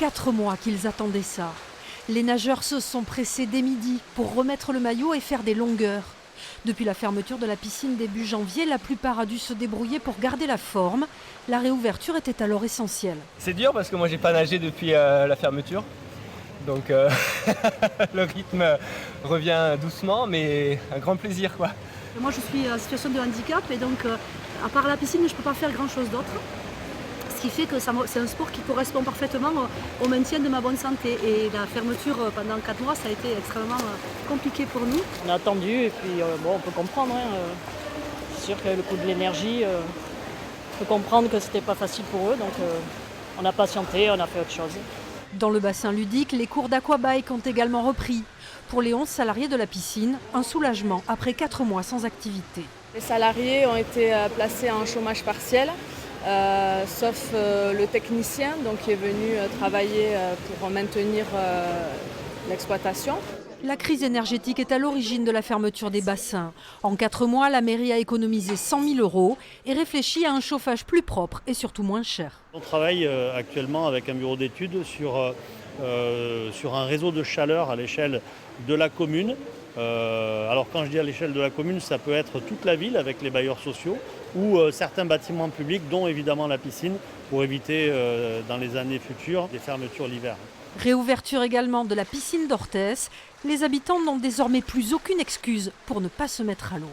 4 mois qu'ils attendaient ça. Les nageurs se sont pressés dès midi pour remettre le maillot et faire des longueurs. Depuis la fermeture de la piscine début janvier, la plupart a dû se débrouiller pour garder la forme. La réouverture était alors essentielle. C'est dur parce que moi j'ai pas nagé depuis la fermeture. Donc le rythme revient doucement mais un grand plaisir quoi. Moi je suis en situation de handicap et donc à part la piscine je ne peux pas faire grand chose d'autre. Ce qui fait que c'est un sport qui correspond parfaitement au maintien de ma bonne santé. Et la fermeture pendant 4 mois, ça a été extrêmement compliqué pour nous. On a attendu et puis on peut comprendre. C'est sûr que le coût de l'énergie, on peut comprendre que c'était pas facile pour eux. Donc on a patienté, on a fait autre chose. Dans le bassin ludique, les cours d'aquabike ont également repris. Pour les 11 salariés de la piscine, un soulagement après 4 mois sans activité. Les salariés ont été placés en chômage partiel. Sauf le technicien donc, qui est venu travailler pour maintenir l'exploitation. La crise énergétique est à l'origine de la fermeture des bassins. En 4 mois, la mairie a économisé 100 000 € et réfléchit à un chauffage plus propre et surtout moins cher. On travaille actuellement avec un bureau d'études sur un réseau de chaleur à l'échelle de la commune. Alors quand je dis à l'échelle de la commune, ça peut être toute la ville avec les bailleurs sociaux ou certains bâtiments publics, dont évidemment la piscine, pour éviter dans les années futures des fermetures l'hiver. Réouverture également de la piscine d'Orthès. Les habitants n'ont désormais plus aucune excuse pour ne pas se mettre à l'eau.